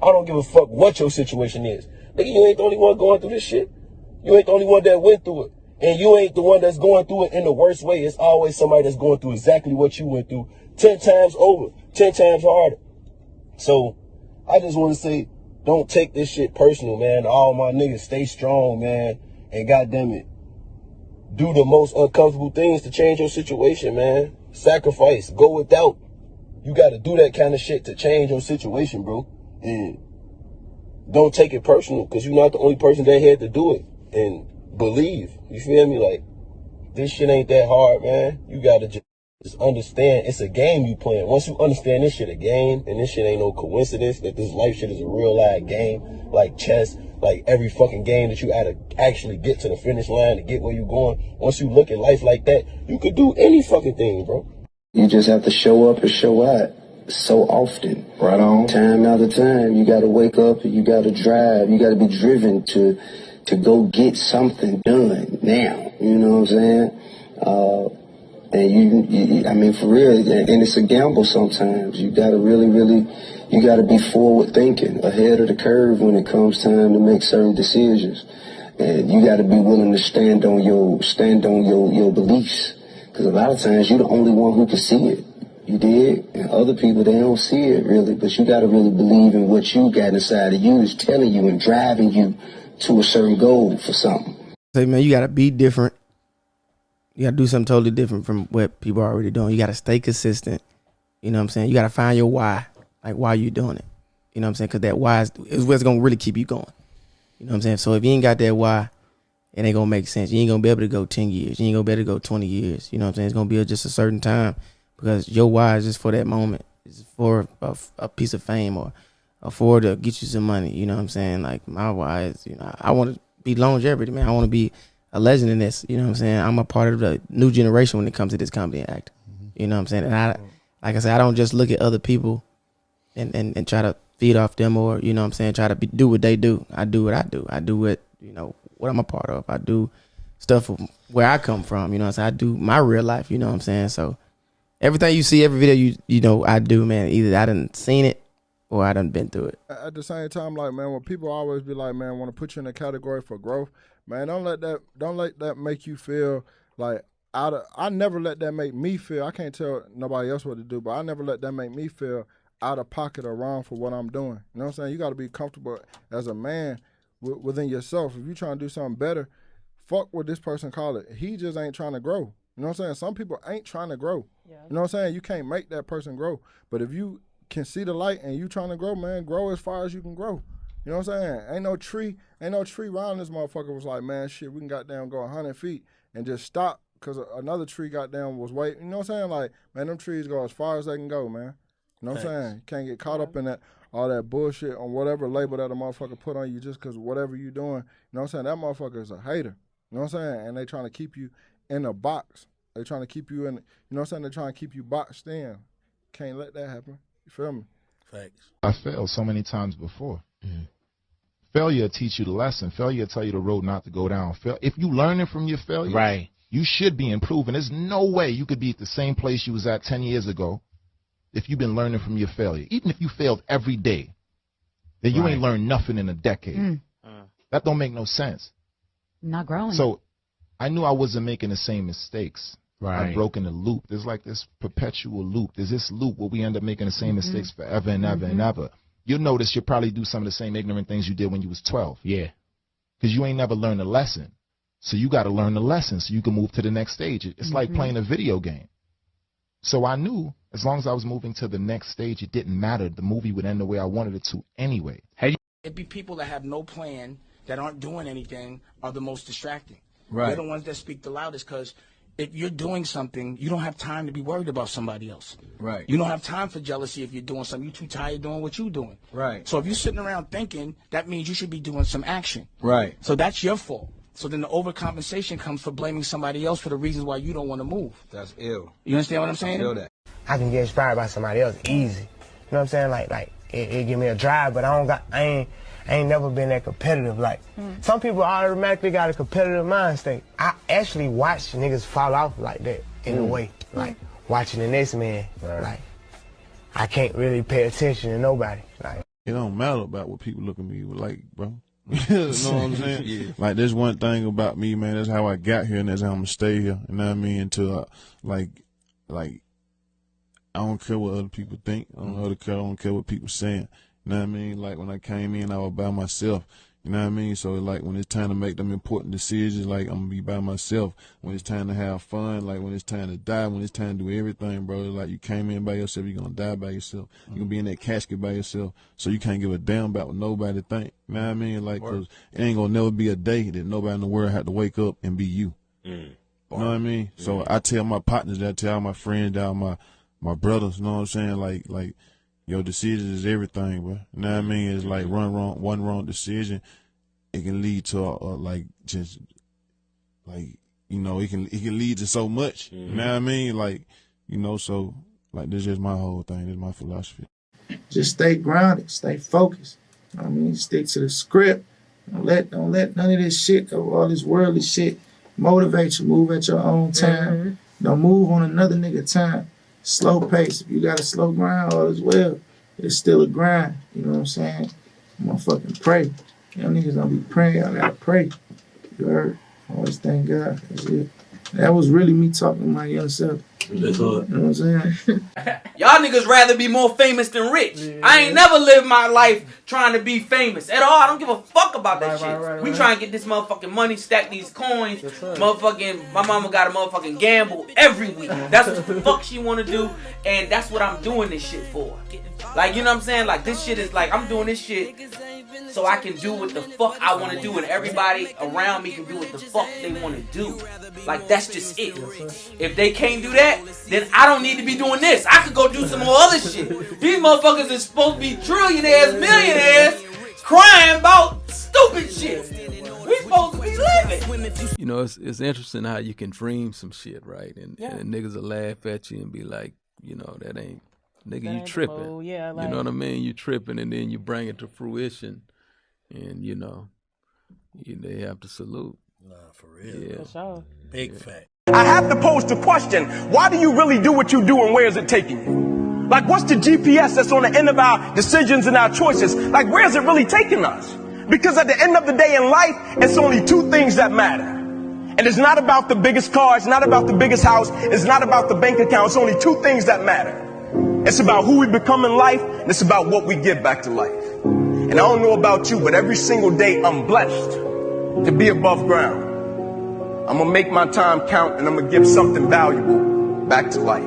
I don't give a fuck what your situation is. Nigga, you ain't the only one going through this shit. You ain't the only one that went through it. And you ain't the one that's going through it in the worst way. It's always somebody that's going through exactly what you went through 10 times over, 10 times harder. So I just want to say, don't take this shit personal, man. All my niggas, stay strong, man. And goddamn it, do the most uncomfortable things to change your situation, man. Sacrifice, go without. You got to do that kind of shit to change your situation, bro. And don't take it personal, because you're not the only person that had to do it. And believe, you feel me? Like, this shit ain't that hard, man. You got to just understand it's a game you playing. Once you understand this shit a game, and this shit ain't no coincidence, that this life shit is a real live game, like chess, like every fucking game that you gotta actually get to the finish line to get where you going. Once you look at life like that, you could do any fucking thing, bro. You just have to show up and show out so often. Right on. Time after time, you gotta wake up and you gotta drive. You gotta be driven to go get something done now. You know what I'm saying? And you I mean, for real, and it's a gamble sometimes. You gotta really, you gotta be forward thinking, ahead of the curve when it comes time to make certain decisions. And you gotta be willing to stand on your beliefs. Because a lot of times you're the only one who can see it. You dig? And other people, they don't see it really. But you gotta really believe in what you got inside of you is telling you and driving you to a certain goal for something. Say, man, you gotta be different. You gotta do something totally different from what people are already doing. You gotta stay consistent. You know what I'm saying? You gotta find your why. Like, why you doing it? You know what I'm saying? Because that why is what's gonna really keep you going. You know what I'm saying? So if you ain't got that why, it ain't gonna make sense. You ain't gonna be able to go 10 years. You ain't gonna be able to go 20 years. You know what I'm saying? It's gonna be just a certain time, because your why is just for that moment. It's for a piece of fame or for to get you some money. You know what I'm saying? Like, my why is, you know, I want to be longevity, man. I want to be a legend in this. You know what I'm saying? I'm a part of the new generation when it comes to this comedy and acting. You know what I'm saying? And like I said, I don't just look at other people and try to feed off them, or, you know what I'm saying, try to do what they do. I do what I do. I do what, you know, what I'm a part of. I do stuff from where I come from. You know what I'm saying? I do my real life. You know what I'm saying? So everything you see, every video you know I do, man, either I done seen it or I done been through it. At the same time, like, man, when people always be like, man, want to put you in a category for growth, man, don't let that make you feel like I never let that make me feel. I can't tell nobody else what to do, but I never let that make me feel out of pocket or wrong for what I'm doing. You know what I'm saying? You got to be comfortable as a man within yourself. If you're trying to do something better, fuck what this person call it. He just ain't trying to grow. You know what I'm saying? Some people ain't trying to grow. Yeah. You know what I'm saying? You can't make that person grow. But if you can see the light and you trying to grow, man, grow as far as you can grow. You know what I'm saying? Ain't no tree around this motherfucker was like, man, shit, we can goddamn go 100 feet and just stop because another tree goddamn was waiting. You know what I'm saying? Like, man, them trees go as far as they can go, man. You know what I'm saying? You can't get caught up in that all that bullshit on whatever label that a motherfucker put on you just because whatever you doing. You know what I'm saying? That motherfucker is a hater. You know what I'm saying? And they trying to keep you in a box. They trying to keep you in, you know what I'm saying? They trying to keep you boxed in. Can't let that happen. You feel me? Facts. I failed so many times before. Mm-hmm. Failure teach you the lesson. Failure tell you the road not to go down. If you learning from your failure, right, you should be improving. There's no way you could be at the same place you was at 10 years ago if you've been learning from your failure. Even if you failed every day, then you ain't learned nothing in a decade. That don't make no sense. Not growing. So I knew I wasn't making the same mistakes. Right. I've broken the loop. There's like this perpetual loop. There's this loop where we end up making the same mistakes forever and ever and ever. You'll notice you'll probably do some of the same ignorant things you did when you was 12. Yeah. Because you ain't never learned a lesson. So you got to learn the lesson so you can move to the next stage. It's like playing a video game. So I knew as long as I was moving to the next stage, it didn't matter. The movie would end the way I wanted it to anyway. It'd be people that have no plan, that aren't doing anything, are the most distracting. Right. They're the ones that speak the loudest, because if you're doing something, you don't have time to be worried about somebody else. Right. You don't have time for jealousy if you're doing something. You're too tired doing what you're doing. Right. So if you're sitting around thinking, that means you should be doing some action. Right. So that's your fault. So then the overcompensation comes for blaming somebody else for the reasons why you don't want to move. That's ill. You understand what I'm saying? I can get inspired by somebody else easy. You know what I'm saying? Like it give me a drive, but I ain't never been that competitive. Like some people automatically got a competitive mind state. I actually watch niggas fall off like that in a way. Like watching the next man. Right. Like I can't really pay attention to nobody. Like it don't matter about what people look at me like, bro. You know what I'm saying? Yeah. Like, there's one thing about me, man. That's how I got here, and that's how I'm gonna stay here. You know what I mean? Until like I don't care what other people think. I don't care what people saying. You know what I mean? Like, when I came in, I was by myself. You know what I mean? So, like, when it's time to make them important decisions, like, I'm gonna be by myself. When it's time to have fun, like, when it's time to die, when it's time to do everything, bro, like, you came in by yourself, you're gonna die by yourself. You're gonna be in that casket by yourself. So you can't give a damn about what nobody think. You know what I mean? Like, cause it ain't gonna never be a day that nobody in the world had to wake up and be you. You know what I mean? So I tell my partners, I tell all my friends, all my brothers, you know what I'm saying? Like, your decision is everything, bro. You know what I mean? It's like one wrong decision. It can lead to it can lead to so much. You know what I mean? Like, so like this is my whole thing. This is my philosophy. Just stay grounded, stay focused. I mean, stick to the script. Don't let none of this shit, all this worldly shit, motivate you. Move at your own time. Don't move on another nigga time. Slow pace. If you got a slow grind, all is well. It's still a grind. You know what I'm saying? I'm gonna fucking pray. Y'all niggas don't be praying. Y'all gotta pray. You heard? Always thank God. That's it. That was really me talking to my young self. That's all. You know what I'm saying? Y'all niggas rather be more famous than rich. I ain't never lived my life trying to be famous at all. I don't give a fuck about that shit. We trying to get this motherfucking money, stack these coins. Motherfucking, my mama got a motherfucking gamble every week. That's what the fuck she want to do, and that's what I'm doing this shit for. Like, you know what I'm saying? Like, this shit is like, I'm doing this shit so I can do what the fuck I want to do, and everybody around me can do what the fuck they want to do. Like, that's just it. If they can't do that, then I don't need to be doing this. I could go do some more other shit. These motherfuckers is supposed to be trillionaires, millionaires, crying about stupid shit. We supposed to be living. You know, it's interesting how you can dream some shit, right? And niggas will laugh at you and be like, you know, that ain't, nigga, you tripping. Yeah, like, you know what I mean? You tripping, and then you bring it to fruition. And, you know, they have to salute. Nah, for real. Yeah. For sure. Big fact. I have to pose the question, why do you really do what you do, and where is it taking you? Like, what's the GPS that's on the end of our decisions and our choices? Like, where is it really taking us? Because at the end of the day in life, it's only two things that matter. And it's not about the biggest car, it's not about the biggest house, it's not about the bank account, it's only two things that matter. It's about who we become in life, and it's about what we give back to life. And I don't know about you, but every single day I'm blessed to be above ground. I'm gonna make my time count, and I'm gonna give something valuable back to life.